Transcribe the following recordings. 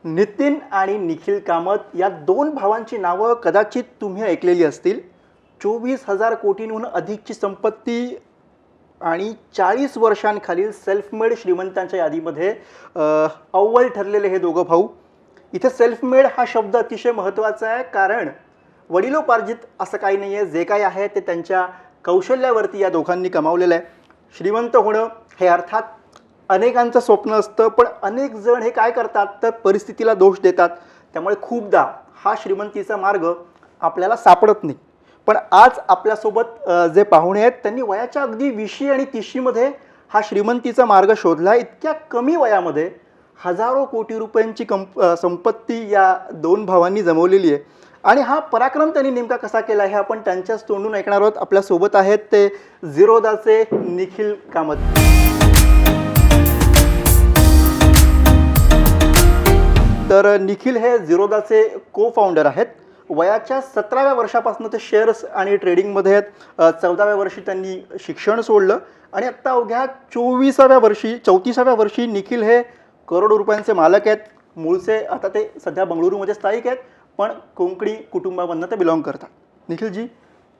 नितीन आणि निखिल कामत या दोन भावांची नावं कदाचित तुम्ही ऐकलेली असतील. 24,000 कोटींहून अधिकची संपत्ती आणि 40 वर्षांखालील सेल्फ मेड श्रीमंतांच्या यादीमध्ये अव्वल ठरलेले हे दोघं भाऊ. इथे सेल्फ मेड हा शब्द अतिशय महत्त्वाचा आहे, कारण वडिलोपार्जित असं काही नाही आहे. जे काही आहे ते त्यांच्या कौशल्यावरती या दोघांनी कमावलेलं आहे. श्रीमंत होणं हे अर्थात अनेकांचं स्वप्न असतं, पण अनेक जण हे काय करतात तर परिस्थितीला दोष देतात. त्यामुळे खूपदा हा श्रीमंतीचा मार्ग आपल्याला सापडत नाही. पण आज आपल्यासोबत जे पाहुणे आहेत त्यांनी वयाच्या अगदी 20 आणि 30मध्ये हा श्रीमंतीचा मार्ग शोधला. इतक्या कमी वयामध्ये हजारो कोटी रुपयांची संपत्ती या दोन भावांनी जमवलेली आहे. आणि हा पराक्रम त्यांनी नेमका कसा केला हे आपण त्यांच्याच तोंडून ऐकणार आहोत. आपल्यासोबत आहेत ते झिरोदाचे निखिल कामत. तर निखिल हे झिरोदाचे को फाउंडर आहेत. वयाच्या 17व्या वर्षापासून ते शेअर्स आणि ट्रेडिंगमध्ये आहेत. 14व्या वर्षी त्यांनी शिक्षण सोडलं आणि आत्ता अवघ्या 34व्या वर्षी निखिल हे करोडो रुपयांचे मालक आहेत. मूळचे आता ते सध्या बंगळुरूमध्ये स्थायिक आहेत, पण कोंकणी कुटुंबामधनं ते बिलोंग करतात. निखिल जी,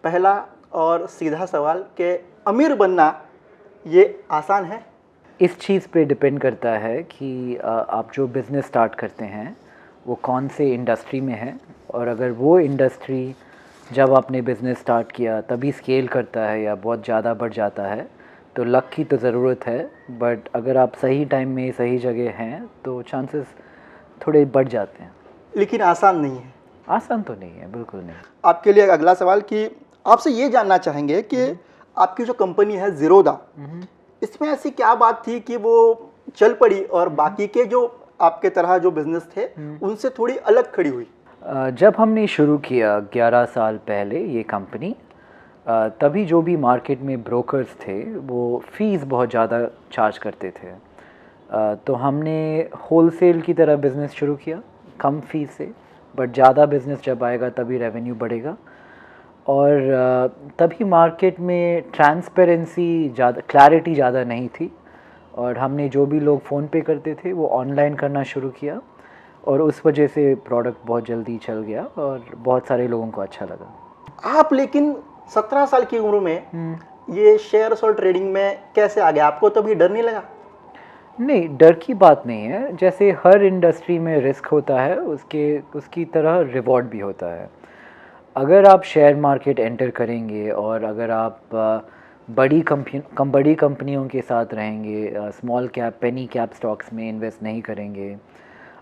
पहला और सीधा सवाल कि अमीर बनना ये आसान है? इस चीज़ पे डिपेंड करता है कि आप जो बिज़नेस स्टार्ट करते हैं वो कौन से इंडस्ट्री में है, और अगर वो इंडस्ट्री जब आपने बिज़नेस स्टार्ट किया तभी स्केल करता है या बहुत ज़्यादा बढ़ जाता है तो लक की तो ज़रूरत है, बट अगर आप सही टाइम में सही जगह हैं तो चांसेस थोड़े बढ़ जाते हैं. लेकिन आसान नहीं है. आसान तो नहीं है, बिल्कुल नहीं. आपके लिए अगला सवाल कि आपसे ये जानना चाहेंगे कि आपकी जो कंपनी है ज़िरोदा, इसमें ऐसी क्या बात थी कि वो चल पड़ी और बाकी के जो आपके तरह जो बिजनेस थे उनसे थोड़ी अलग खड़ी हुई? जब हमने शुरू किया 11 साल पहले ये कंपनी, तभी जो भी मार्केट में ब्रोकर्स थे वो फ़ीस बहुत ज़्यादा चार्ज करते थे. तो हमने होलसेल की तरह बिज़नेस शुरू किया कम फ़ीस से, बट ज़्यादा बिज़नेस जब आएगा तभी रेवेन्यू बढ़ेगा. और तभी मार्केट में ट्रांसपेरेंसी ज़्यादा, क्लैरिटी ज़्यादा नहीं थी, और हमने जो भी लोग फ़ोन पे करते थे वो ऑनलाइन करना शुरू किया, और उस वजह से प्रोडक्ट बहुत जल्दी चल गया और बहुत सारे लोगों को अच्छा लगा. आप लेकिन 17 साल की उम्र में ये शेयर्स और ट्रेडिंग में कैसे आ गए? आपको तभी डर नहीं लगा? नहीं, डर की बात नहीं है. जैसे हर इंडस्ट्री में रिस्क होता है, उसकी तरह रिवॉर्ड भी होता है. अगर आप शेयर मार्केट एंटर करेंगे और अगर आप बड़ी कंपनियों के साथ रहेंगे, स्मॉल कैप पेनी कैप स्टॉक्स में इन्वेस्ट नहीं करेंगे,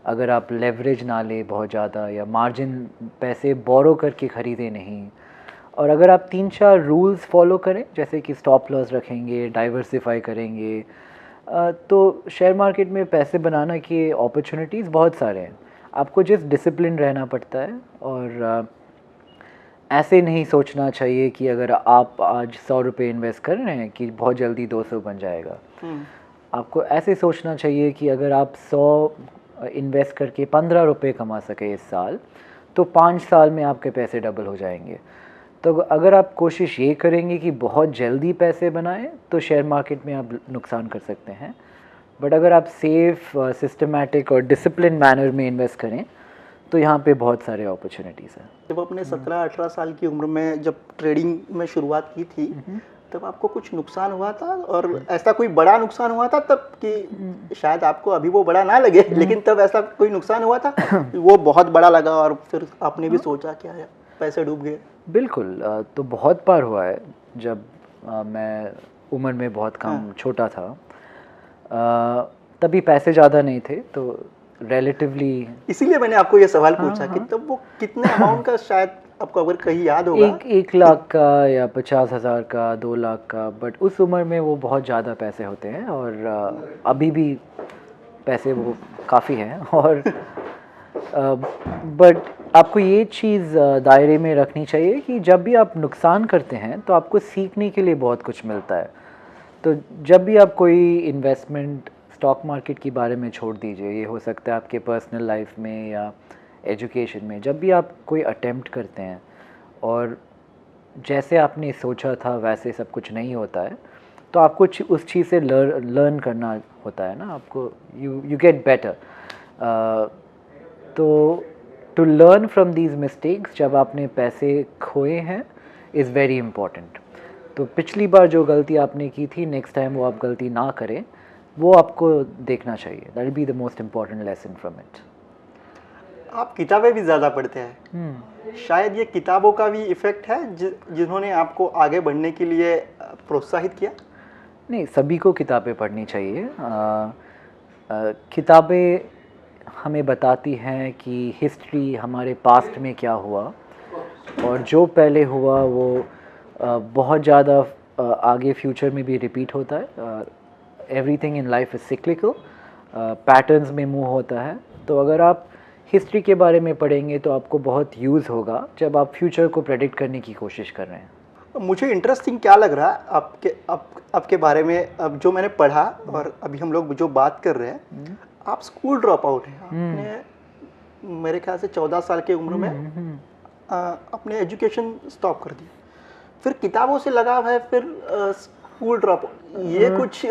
अगर आप लेवरेज ना ले बहुत ज़्यादा, या मार्जिन पैसे बोरो करके ख़रीदे नहीं, और अगर आप 3-4 रूल्स फॉलो करें जैसे कि स्टॉप लॉस रखेंगे, डाइवर्सिफाई करेंगे, तो शेयर मार्केट में पैसे बनाना के अपॉर्चुनिटीज़ बहुत सारे हैं. आपको जिस डिसिप्लिन रहना पड़ता है, और ऐसे नहीं सोचना चाहिए कि अगर आप आज 100 रुपये इन्वेस्ट कर रहे हैं कि बहुत जल्दी 200 बन जाएगा. आपको ऐसे सोचना चाहिए कि अगर आप 100 इन्वेस्ट करके 15 रुपये कमा सके इस साल, तो 5 साल में आपके पैसे डबल हो जाएंगे. तो अगर आप कोशिश ये करेंगे कि बहुत जल्दी पैसे बनाएं तो शेयर मार्केट में आप नुकसान कर सकते हैं. बट अगर आप सेफ, सिस्टमैटिक और डिसिप्लिन मैनर में इन्वेस्ट करें तो यहाँ पे बहुत सारे अपॉर्चुनिटीज़ हैं. जब आपने 17-18 साल की उम्र में जब ट्रेडिंग में शुरुआत की थी, तब आपको कुछ नुकसान हुआ था? और ऐसा कोई बड़ा नुकसान हुआ था तब कि शायद आपको अभी वो बड़ा ना लगे, लेकिन तब ऐसा कोई नुकसान हुआ था वो बहुत बड़ा लगा और फिर आपने भी सोचा क्या है, पैसे डूब गए? बिल्कुल. तो बहुत बार हुआ है. जब मैं उम्र में बहुत कम छोटा था, तभी पैसे ज़्यादा नहीं थे, तो रिलेटिवली, इसीलिए मैंने आपको ये सवाल पूछा कि तब वो कितने अमाउंट का, शायद आपको अगर कहीं याद होगा, 1 लाख का या 50,000 का, 2 लाख का. बट उस उम्र में वो बहुत ज़्यादा पैसे होते हैं, और अभी भी पैसे वो काफ़ी हैं. और बट आपको ये चीज़ दायरे में रखनी चाहिए कि जब भी आप नुकसान करते हैं तो आपको सीखने के लिए बहुत कुछ मिलता है. तो जब भी आप कोई इन्वेस्टमेंट स्टॉक मार्केट के बारे में छोड़ दीजिए, ये हो सकता है आपके पर्सनल लाइफ में या एजुकेशन में, जब भी आप कोई अटेम्प्ट करते हैं और जैसे आपने सोचा था वैसे सब कुछ नहीं होता है, तो आपको उस चीज़ से लर्न करना होता है ना. आपको यू गेट बेटर. तो to learn from these mistakes जब आपने पैसे खोए हैं इज़ वेरी इम्पॉर्टेंट। तो पिछली बार जो गलती आपने की थी नेक्स्ट टाइम वो आप गलती ना करें, वो आपको देखना चाहिए। That will be the most important lesson from it. आप किताबें भी ज़्यादा पढ़ते हैं, शायद ये किताबों का भी इफ़ेक्ट है जिन्होंने आपको आगे बढ़ने के लिए प्रोत्साहित किया? नहीं, सभी को किताबें पढ़नी चाहिए। किताबें हमें बताती हैं कि हिस्ट्री हमारे पास्ट में क्या हुआ, और जो पहले हुआ वो बहुत ज़्यादा आगे फ्यूचर में भी रिपीट होता है। Everything in life is cyclical, patterns में मूव होता है। तो अगर आप हिस्ट्री के बारे में पढ़ेंगे तो आपको बहुत यूज़ होगा जब आप फ्यूचर को प्रेडिक्ट करने की कोशिश कर रहे हैं। मुझे इंटरेस्टिंग क्या लग रहा है आपके बारे में, अब जो मैंने पढ़ा और अभी हम लोग जो बात कर रहे हैं, आप स्कूल ड्रॉप आउट हैं। आपने मेरे ख्याल से 14 साल की उम्र में अपने एजुकेशन स्टॉप कर दी, फिर किताबों से लगाव है, फिर स्कूल ड्रॉप, ये कुछ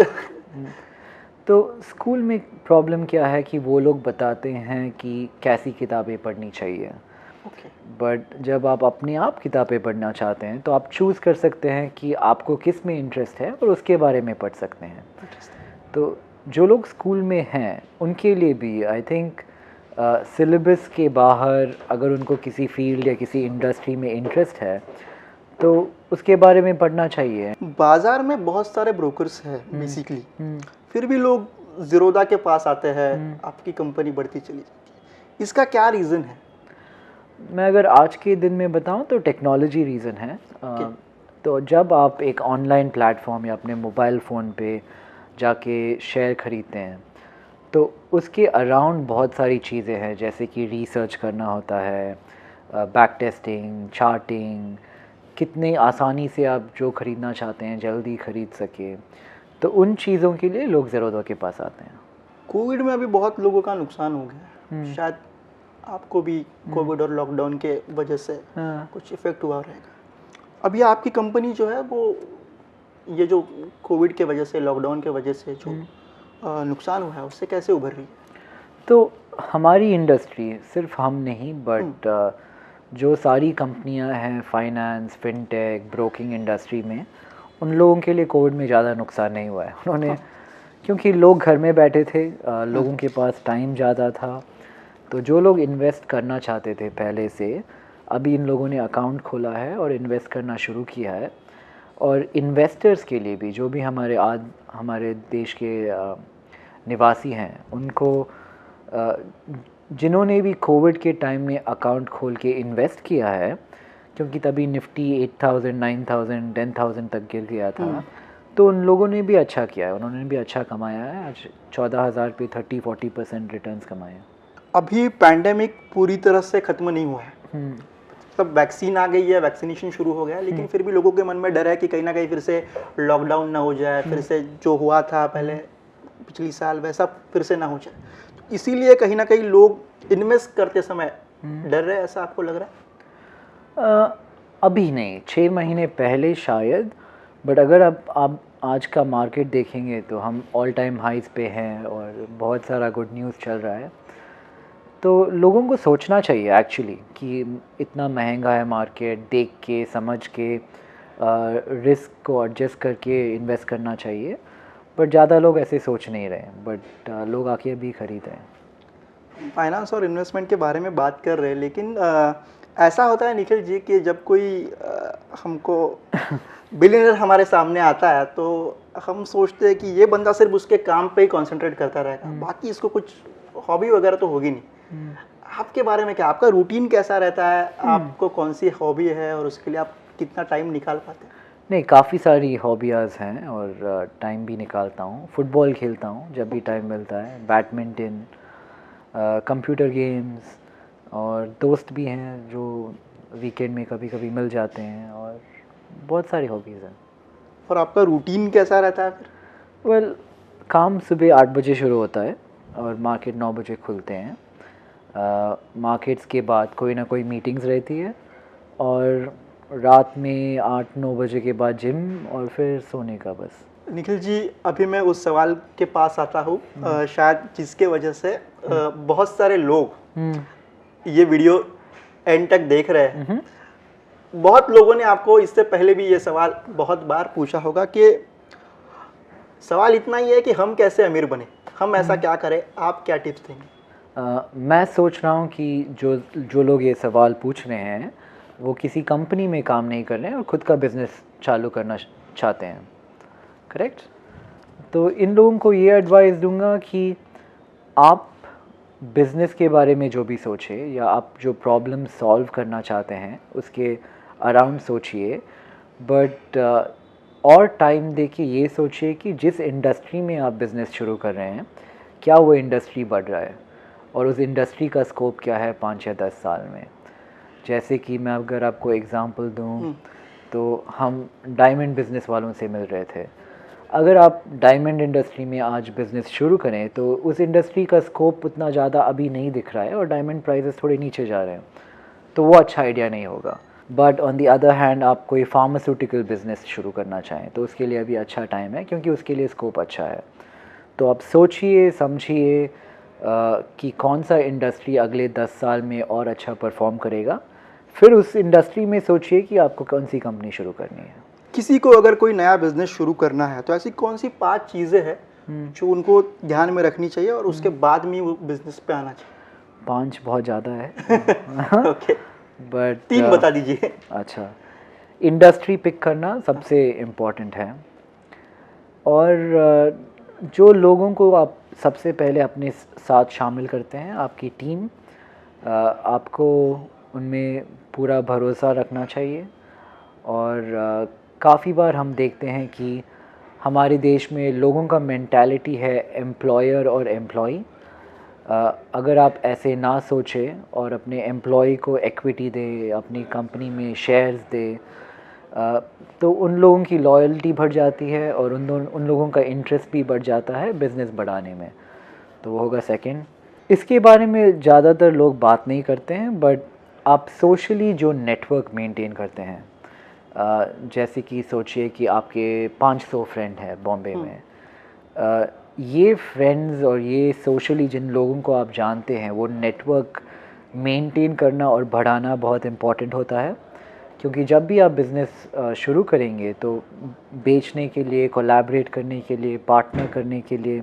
तो स्कूल में प्रॉब्लम क्या है कि वो लोग बताते हैं कि कैसी किताबें पढ़नी चाहिए, बट जब आप अपने आप किताबें पढ़ना चाहते हैं तो आप चूज़ कर सकते हैं कि आपको किस में इंटरेस्ट है और उसके बारे में पढ़ सकते हैं। तो जो लोग स्कूल में हैं उनके लिए भी आई थिंक सिलेबस के बाहर अगर उनको किसी फील्ड या किसी इंडस्ट्री में इंटरेस्ट है तो उसके बारे में पढ़ना चाहिए। बाज़ार में बहुत सारे ब्रोकर्स हैं बेसिकली, फिर भी लोग ज़ीरोधा के पास आते हैं, आपकी कंपनी बढ़ती चली जाती है, इसका क्या रीज़न है? मैं अगर आज के दिन में बताऊं तो टेक्नोलॉजी रीज़न है। तो जब आप एक ऑनलाइन प्लेटफॉर्म या अपने मोबाइल फ़ोन पे जाके शेयर ख़रीदते हैं तो उसके अराउंड बहुत सारी चीज़ें हैं, जैसे कि रिसर्च करना होता है, बैक टेस्टिंग, चार्टिंग, कितने आसानी से आप जो ख़रीदना चाहते हैं जल्दी ख़रीद सके। तो उन चीज़ों के लिए लोग ज़ीरोधा के पास आते हैं। कोविड में अभी बहुत लोगों का नुकसान हो गया, शायद आपको भी कोविड और लॉकडाउन के वजह से कुछ इफ़ेक्ट हुआ रहेगा। अभी आपकी कंपनी जो है वो ये जो कोविड के वजह से, लॉकडाउन के वजह से जो नुकसान हुआ है उससे कैसे उभर रही है? तो हमारी इंडस्ट्री, सिर्फ हम नहीं बट जो सारी कंपनियां हैं फाइनेंस, फिनटेक, ब्रोकिंग इंडस्ट्री में, उन लोगों के लिए कोविड में ज़्यादा नुकसान नहीं हुआ है। उन्होंने क्योंकि लोग घर में बैठे थे, लोगों के पास टाइम ज़्यादा था, तो जो लोग इन्वेस्ट करना चाहते थे पहले से, अभी इन लोगों ने अकाउंट खोला है और इन्वेस्ट करना शुरू किया है। और इन्वेस्टर्स के लिए भी, जो भी हमारे देश के निवासी हैं, उनको जिन्होंने भी कोविड के टाइम में अकाउंट खोल के इन्वेस्ट किया है, क्योंकि तभी निफ्टी 8,000, 9,000, 10,000 तक गिर गया था, तो उन लोगों ने भी अच्छा किया है, उन्होंने भी अच्छा कमाया है। आज 14,000 पे 30-40% रिटर्न्स कमाए हैं। अभी पैंडेमिक पूरी तरह से ख़त्म नहीं हुआ है, सब वैक्सीन आ गई है, वैक्सीनेशन शुरू हो गया है, लेकिन फिर भी लोगों के मन में डर है कि कहीं ना कहीं फिर से लॉकडाउन ना हो जाए, फिर से जो हुआ था पहले पिछली साल वैसा फिर से ना हो जाए। तो इसीलिए कहीं ना कहीं लोग इन्वेस्ट करते समय डर रहे हैं, ऐसा आपको लग रहा है? अभी नहीं, 6 महीने पहले शायद, बट अगर आप आज का मार्केट देखेंगे तो हम ऑल टाइम हाइज पे हैं और बहुत सारा गुड न्यूज़ चल रहा है। तो लोगों को सोचना चाहिए एक्चुअली कि इतना महंगा है मार्केट, देख के समझ के रिस्क को एडजस्ट करके इन्वेस्ट करना चाहिए। बट ज़्यादा लोग ऐसे सोच नहीं रहे, बट लोग आके अभी ख़रीद रहे हैं। फाइनेंस और इन्वेस्टमेंट के बारे में बात कर रहे हैं, लेकिन ऐसा होता है निखिल जी कि जब कोई हमको बिलियनर हमारे सामने आता है तो हम सोचते हैं कि ये बंदा सिर्फ उसके काम पे ही कंसंट्रेट करता रहेगा, बाकी इसको कुछ हॉबी वगैरह तो होगी नहीं। आपके बारे में क्या, आपका रूटीन कैसा रहता है? आपको कौन सी हॉबी है और उसके लिए आप कितना टाइम निकाल पाते हैं? नहीं, काफ़ी सारी हॉबीज़ हैं और टाइम भी निकालता हूँ। फुटबॉल खेलता हूँ जब भी टाइम मिलता है, बैडमिंटन, कंप्यूटर गेम्स, और दोस्त भी हैं जो वीकेंड में कभी कभी मिल जाते हैं, और बहुत सारी हॉबीज़ हैं। और आपका रूटीन कैसा रहता है फिर? वेल, काम सुबह 8 बजे शुरू होता है और मार्केट 9 बजे खुलते हैं। मार्केट्स के बाद कोई ना कोई मीटिंग्स रहती है, और रात में 8-9 बजे के बाद जिम, और फिर सोने का बस। निखिल जी, अभी मैं उस सवाल के पास आता हूँ शायद जिसके वजह से बहुत सारे लोग ये वीडियो एंड तक देख रहे हैं, बहुत लोगों ने आपको इससे पहले भी ये सवाल बहुत बार पूछा होगा कि सवाल इतना ही है कि हम कैसे अमीर बने, हम ऐसा क्या करें, आप क्या टिप्स देंगे? मैं सोच रहा हूँ कि जो लोग ये सवाल पूछ रहे हैं वो किसी कंपनी में काम नहीं कर रहे हैं और ख़ुद का बिज़नेस चालू करना चाहते हैं, करेक्ट? तो इन लोगों को ये एडवाइस दूंगा कि आप बिज़नेस के बारे में जो भी सोचें या आप जो प्रॉब्लम सॉल्व करना चाहते हैं उसके अराउंड सोचिए, बट और टाइम दे के ये सोचिए कि जिस इंडस्ट्री में आप बिज़नेस शुरू कर रहे हैं क्या वो इंडस्ट्री बढ़ रहा है और उस इंडस्ट्री का स्कोप क्या है 5 या 10 साल में। जैसे कि मैं अगर आपको एग्ज़ाम्पल दूं तो हम डायमंड बिज़नेस वालों से मिल रहे थे। अगर आप डायमंड इंडस्ट्री में आज बिज़नेस शुरू करें तो उस इंडस्ट्री का स्कोप उतना ज़्यादा अभी नहीं दिख रहा है और डायमंड प्राइसेस थोड़े नीचे जा रहे हैं, तो वो अच्छा आइडिया नहीं होगा। But on the other hand आप कोई फार्मास्यूटिकल बिज़नेस शुरू करना चाहें तो उसके लिए अभी अच्छा टाइम है क्योंकि उसके लिए स्कोप अच्छा है। तो आप सोचिए समझिए कि कौन सा इंडस्ट्री अगले 10 साल में और अच्छा परफॉर्म करेगा, फिर उस इंडस्ट्री में सोचिए कि आपको कौन सी कंपनी शुरू करनी है। किसी को अगर कोई नया बिजनेस शुरू करना है तो ऐसी कौन सी 5 चीज़ें हैं जो उनको ध्यान में रखनी चाहिए और उसके बाद में वो बिजनेस पे आना चाहिए? 5 बहुत ज़्यादा है। ओके, बट 3 बता दीजिए। अच्छा, इंडस्ट्री पिक करना सबसे इम्पोर्टेंट है और जो लोगों को आप सबसे पहले अपने साथ शामिल करते हैं, आपकी टीम, आपको उनमें पूरा भरोसा रखना चाहिए। और काफ़ी बार हम देखते हैं कि हमारे देश में लोगों का मेंटालिटी है एम्प्लॉयर और एम्प्लॉई। अगर आप ऐसे ना सोचें और अपने एम्प्लॉय को इक्विटी दे, अपनी कंपनी में शेयर्स दे, तो उन लोगों की लॉयल्टी बढ़ जाती है और उन लोगों का इंटरेस्ट भी बढ़ जाता है बिज़नेस बढ़ाने में। तो वो होगा सेकंड। इसके बारे में ज़्यादातर लोग बात नहीं करते हैं, बट आप सोशली जो नेटवर्क मेंटेन करते हैं, जैसे कि सोचिए कि आपके 500 फ्रेंड हैं बॉम्बे में, ये फ्रेंड्स और ये सोशली जिन लोगों को आप जानते हैं वो नेटवर्क मेंटेन करना और बढ़ाना बहुत इम्पॉर्टेंट होता है। क्योंकि जब भी आप बिज़नेस शुरू करेंगे तो बेचने के लिए, कोलैबोरेट करने के लिए, पार्टनर करने के लिए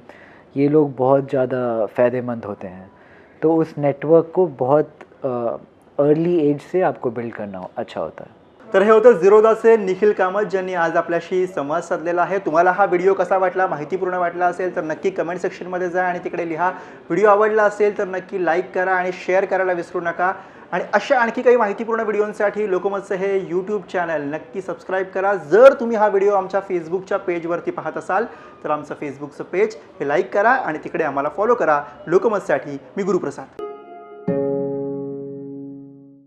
ये लोग बहुत ज़्यादा फ़ायदेमंद होते हैं। तो उस नेटवर्क को बहुत अर्ली एज से आपको बिल्ड करना अच्छा होता है। तर हे होतं झिरोदाचे निखिल कामत ज्यांनी आज आपल्याशी संवाद साधलेला आहे। तुम्हाला हा व्हिडिओ कसा वाटला, माहितीपूर्ण वाटला असेल तर नक्की कमेंट सेक्शनमध्ये जा आणि तिकडे लिहा। व्हिडिओ आवडला असेल तर नक्की लाईक करा आणि शेअर करायला विसरू नका। आणि अशा आणखी काही माहितीपूर्ण व्हिडिओंसाठी लोकमतचं हे यूट्यूब चॅनल नक्की सबस्क्राईब करा। जर तुम्ही हा व्हिडिओ आमच्या फेसबुकच्या पेजवरती पाहत असाल तर आमचं फेसबुकचं पेज हे लाईक करा आणि तिकडे आम्हाला फॉलो करा। लोकमतसाठी मी गुरुप्रसाद।